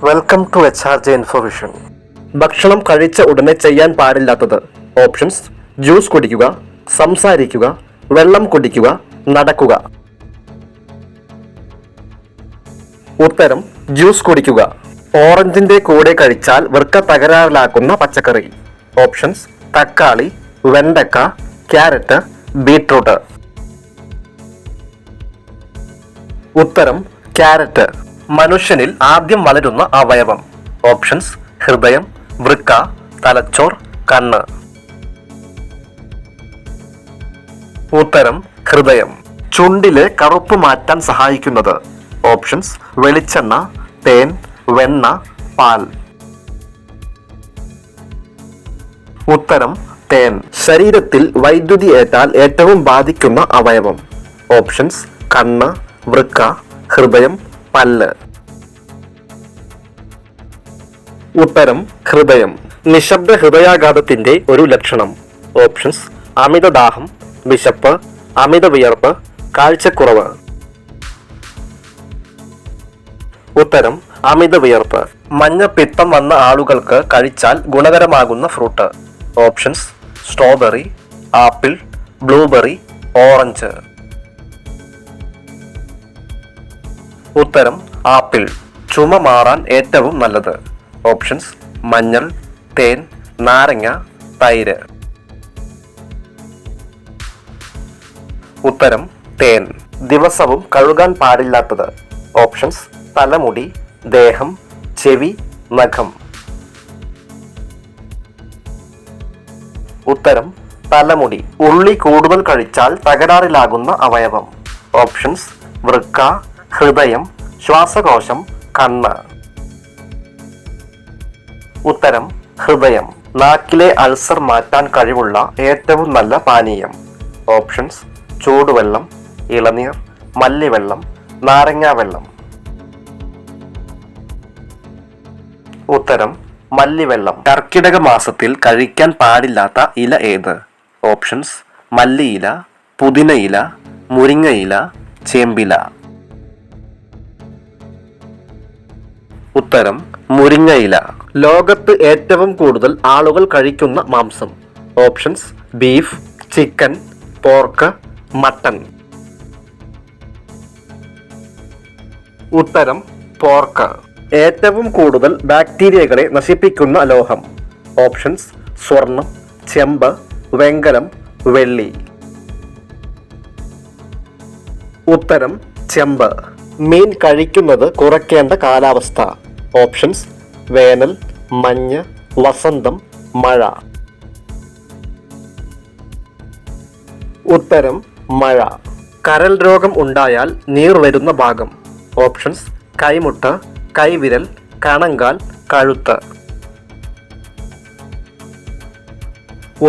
Welcome to HRJ ഇൻഫോവിഷൻ. ഭക്ഷണം കഴിച്ച ഉടനെ ചെയ്യാൻ പാടില്ലാത്തത്. ഓപ്ഷൻസ്: ജ്യൂസ് കുടിക്കുക, സംസാരിക്കുക, വെള്ളം കുടിക്കുക, നടക്കുക. ഉത്തരം: ജ്യൂസ് കുടിക്കുക. ഓറഞ്ചിന്റെ കൂടെ കഴിച്ചാൽ വൃക്ക തകരാറിലാക്കുന്ന പച്ചക്കറി. ഓപ്ഷൻസ്: തക്കാളി, വെണ്ടക്ക, ക്യാരറ്റ്, ബീട്രൂട്ട്. ഉത്തരം: ക്യാരറ്റ്. മനുഷ്യനിൽ ആദ്യം വളരുന്ന അവയവം. ഓപ്ഷൻസ്: ഹൃദയം, വൃക്ക, തലച്ചോർ, കണ്ണ്. ഉത്തരം: ഹൃദയം. ചുണ്ടിലെ കറുപ്പ് മാറ്റാൻ സഹായിക്കുന്നത്. ഓപ്ഷൻസ്: വെളിച്ചെണ്ണ, തേൻ, വെണ്ണ, പാൽ. ഉത്തരം: തേൻ. ശരീരത്തിൽ വൈദ്യുതി ഏറ്റാൽ ഏറ്റവും ബാധിക്കുന്ന അവയവം. ഓപ്ഷൻസ്: കണ്ണ്, വൃക്ക, ഹൃദയം, പല്ല്. ഉത്തരം: ഹൃദയം. നിശബ്ദ ഹൃദയാഘാതത്തിന്റെ ഒരു ലക്ഷണം. ഓപ്ഷൻസ്: അമിതദാഹം, വിശപ്പ്, അമിത വിയർപ്പ്, കാഴ്ചക്കുറവ്. ഉത്തരം: അമിത വിയർപ്പ്. മഞ്ഞപ്പിത്തം വന്ന ആളുകൾക്ക് കഴിച്ചാൽ ഗുണകരമാകുന്ന fruit. Options: strawberry, apple, blueberry, orange. ഉത്തരം: ആപ്പിൾ. ചുമ മാറാൻ ഏറ്റവും നല്ലത്. ഓപ്ഷൻസ്: മഞ്ഞൾ, തേൻ, നാരങ്ങ, തൈര്. ഉത്തരം: തേൻ. ദിവസവും കഴുകാൻ പാടില്ലാത്തത്. ഓപ്ഷൻസ്: തലമുടി, ദേഹം, ചെവി, നഖം. ഉത്തരം: തലമുടി. ഉള്ളി കൂടുതൽ കഴിച്ചാൽ തകരാറിലാകുന്ന അവയവം. ഓപ്ഷൻസ്: വൃക്ക, ഹൃദയം, ശ്വാസകോശം, കണ്ണ്. ഉത്തരം: ഹൃദയം. നാക്കിലെ അൾസർ മാറ്റാൻ കഴിവുള്ള ഏറ്റവും നല്ല പാനീയം. ഓപ്ഷൻസ്: ചൂടുവെള്ളം, ഇളനീർ, മല്ലിവെള്ളം, നാരങ്ങാവെള്ളം. ഉത്തരം: മല്ലിവെള്ളം. കർക്കിടക മാസത്തിൽ കഴിക്കാൻ പാടില്ലാത്ത ഇല ഏത്? ഓപ്ഷൻസ്: മല്ലിയില, പുതിനയില, മുരിങ്ങയില, ചേമ്പില. ഉത്തരം: മുരിങ്ങയില. ലോകത്ത് ഏറ്റവും കൂടുതൽ ആളുകൾ കഴിക്കുന്ന മാംസം. Options: beef, chicken, pork, mutton. ഉത്തരം: പോർക്ക്. ഏറ്റവും കൂടുതൽ ബാക്ടീരിയകളെ നശിപ്പിക്കുന്ന ലോഹം. ഓപ്ഷൻസ്: സ്വർണം, ചെമ്പ്, വെങ്കലം, വെള്ളി. ഉത്തരം: ചെമ്പ്. മീൻ കഴിക്കുന്നത് കുറയ്ക്കേണ്ട കാലാവസ്ഥ. ഓപ്ഷൻസ്: വേനൽ, മഞ്ഞ്, വസന്തം, മഴ. ഉത്തരം: മഴ. കരൾ രോഗം ഉണ്ടായാൽ നീർ വരുന്ന ഭാഗം. ഓപ്ഷൻസ്: കൈമുട്ട്, കൈവിരൽ, കണങ്കാൽ, കഴുത്ത്.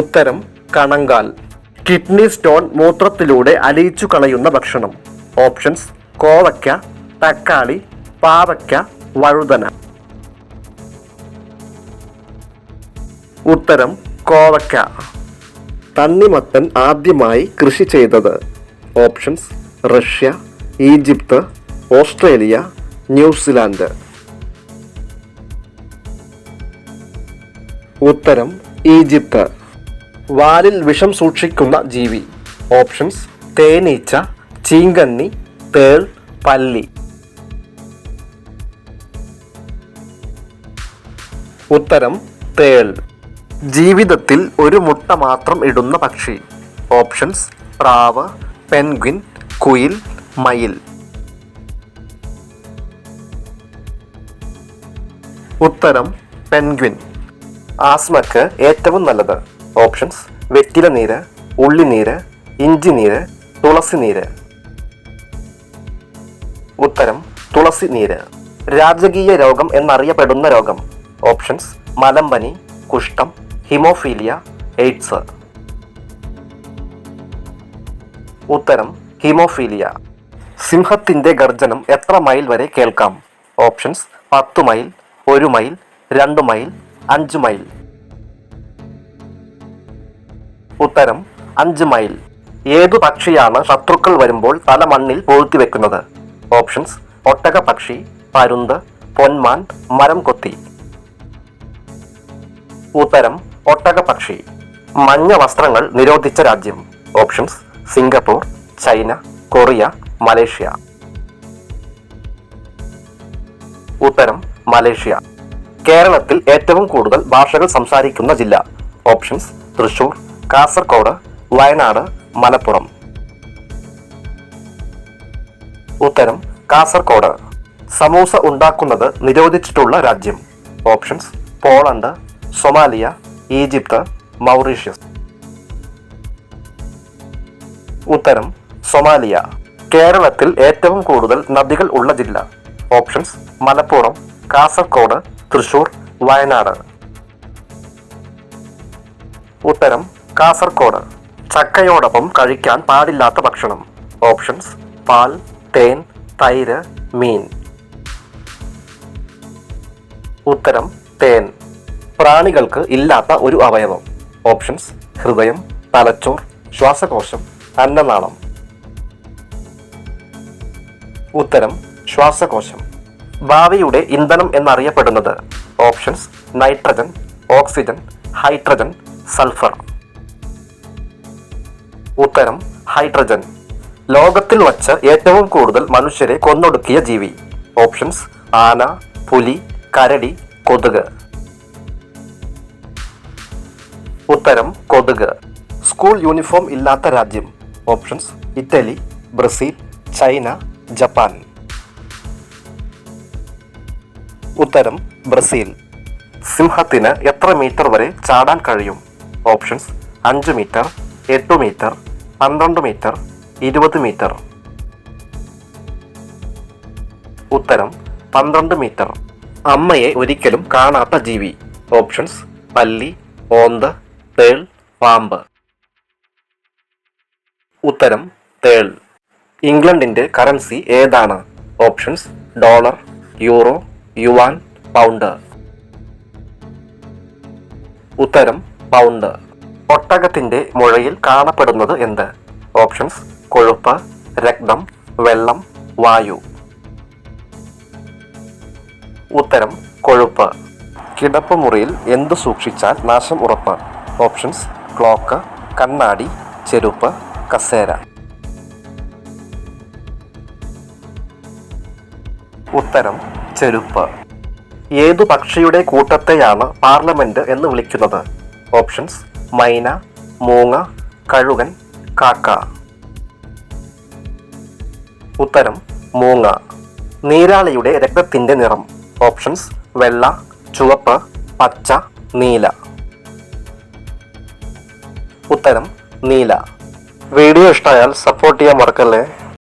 ഉത്തരം: കണങ്കാൽ. കിഡ്നി സ്റ്റോൺ മൂത്രത്തിലൂടെ അലിയിച്ചു കളയുന്ന ഭക്ഷണം. ഓപ്ഷൻസ്: കോവയ്ക്ക, തക്കാളി, പാവയ്ക്ക, വഴുതന. ഉത്തരം: കോവയ്ക്ക. തണ്ണിമത്തൻ ആദ്യമായി കൃഷി ചെയ്തത്. Options: Russia, Egypt, Australia, New Zealand. ഉത്തരം: ഈജിപ്ത്. വാലിൽ വിഷം സൂക്ഷിക്കുന്ന ജീവി. ഓപ്ഷൻസ്: തേനീച്ച, ചീങ്കണ്ണി, തേൾ, പല്ലി. ഉത്തരം: തേൾ. ജീവിതത്തിൽ ഒരു മുട്ട മാത്രം ഇടുന്ന പക്ഷി. ഓപ്ഷൻസ്: പ്രാവ്, പെൻഗ്വിൻ, കുയിൽ, മയിൽ. ഉത്തരം: പെൻഗ്വിൻ. ആസ്മക്ക് ഏറ്റവും നല്ലത്. ഓപ്ഷൻസ്: വെറ്റില നീര്, ഉള്ളിനീര്, ഇഞ്ചിനീര്, തുളസി നീര്. ഉത്തരം: തുളസി നീര്. രാജകീയ രോഗം എന്നറിയപ്പെടുന്ന രോഗം. ഓപ്ഷൻസ്: മലമ്പനി, കുഷ്ഠം, ഹിമോഫീലിയ, എയ്ഡ്സ്. ഉത്തരം: ഹിമോഫീലിയ. സിംഹത്തിന്റെ ഗർജനം എത്ര മൈൽ വരെ കേൾക്കാം? Options: 10 mile, 1 mile, 2 mile, 5 mile. ഉത്തരം: 5 മൈൽ. ഏതു പക്ഷിയാണ് ശത്രുക്കൾ വരുമ്പോൾ തല മണ്ണിൽ പൂഴ്ത്തി വെക്കുന്നത്? ഓപ്ഷൻസ്: ഒട്ടക പക്ഷി, പരുന്ത്, പൊന്മാൻ, മരം കൊത്തി. ഉത്തരം ഒട്ടകപക്ഷി. മഞ്ഞ വസ്ത്രങ്ങൾ നിരോധിച്ച രാജ്യം. Options: Singapore, China, Korea, Malaysia. ഉത്തരം മലേഷ്യ. കേരളത്തിൽ ഏറ്റവും കൂടുതൽ ഭാഷകൾ സംസാരിക്കുന്ന ജില്ല. ഓപ്ഷൻസ്: തൃശൂർ, കാസർഗോഡ്, വയനാട്, മലപ്പുറം. ഉത്തരം കാസർഗോഡ്. സമൂസ ഉണ്ടാക്കുന്നത് നിരോധിച്ചിട്ടുള്ള രാജ്യം. Options: Poland, Somalia, Egypt, Mauritius. ഉത്തരം സൊമാലിയ. കേരളത്തിൽ ഏറ്റവും കൂടുതൽ നദികൾ ഉള്ള ജില്ല. ഓപ്ഷൻസ്: മലപ്പുറം, കാസർഗോഡ്, തൃശൂർ, വയനാട്. ഉത്തരം കാസർഗോഡ്. ചക്കയോടൊപ്പം കഴിക്കാൻ പാടില്ലാത്ത ഭക്ഷണം. ഓപ്ഷൻസ്: പാൽ, തേൻ, തൈര്, മീൻ. ഉത്തരം തേൻ. പ്രാണികൾക്ക് ഇല്ലാത്ത ഒരു അവയവം. ഓപ്ഷൻസ്: ഹൃദയം, തലച്ചോർ, ശ്വാസകോശം, അന്നനാളം. ഉത്തരം ശ്വാസകോശം. ഭാവിയുടെ ഇന്ധനം എന്നറിയപ്പെടുന്നത്. Options: nitrogen, oxygen, hydrogen, sulphur. ഉത്തരം ഹൈഡ്രജൻ. ലോകത്തിൽ വച്ച് ഏറ്റവും കൂടുതൽ മനുഷ്യരെ കൊന്നൊടുക്കിയ ജീവി. ഓപ്ഷൻസ്: ആന, പുലി, കരടി, കൊതുക്. ഉത്തരം കൊതുക്. സ്കൂൾ യൂണിഫോം ഇല്ലാത്ത രാജ്യം. Options: Italy, Brazil, China, Japan. ഉത്തരം ബ്രസീൽ. സിംഹത്തിന് എത്ര മീറ്റർ വരെ ചാടാൻ കഴിയും? Options: 5 metre, 8 metre, 12 metre, 20 metre. ഉത്തരം 12 മീറ്റർ. അമ്മയെ ഒരിക്കലും കാണാത്ത ജീവി. ഓപ്ഷൻസ്: പല്ലി, ഓന്ത്, തേൾ, പാമ്പ്. ഉത്തരം തേൾ. ഇംഗ്ലണ്ടിന്റെ കറൻസി ഏതാണ്? Options: dollar, euro, yuan, pound. ഉത്തരം പൗണ്ട്. ഒട്ടകത്തിന്റെ മുഴയിൽ കാണപ്പെടുന്നത് എന്ത്? ഓപ്ഷൻസ്: കൊഴുപ്പ്, രക്തം, വെള്ളം, വായു. ഉത്തരം കൊഴുപ്പ്. കിടപ്പുമുറിയിൽ എന്ത് സൂക്ഷിച്ചാൽ നാശം ഉറപ്പ്? ഓപ്ഷൻസ്: ക്ലോക്ക്, കണ്ണാടി, ചെരുപ്പ്, കസേര. ഉത്തരം ചെരുപ്പ്. ഏതു പക്ഷിയുടെ കൂട്ടത്തെയാണ് പാർലമെന്റ് എന്ന് വിളിക്കുന്നത്? ഓപ്ഷൻസ്: മൈന, മൂങ്ങ, കഴുകൻ, കാക്ക. ഉത്തരം മൂങ്ങ. നീരാളിയുടെ രക്തത്തിന്റെ നിറം. ഓപ്ഷൻസ്: വെള്ള, ചുവപ്പ്, പച്ച, നീല. ഉത്തരം നീല. വീഡിയോ ഇഷ്ടമായാൽ സപ്പോർട്ട് ചെയ്യാൻ മറക്കല്ലേ.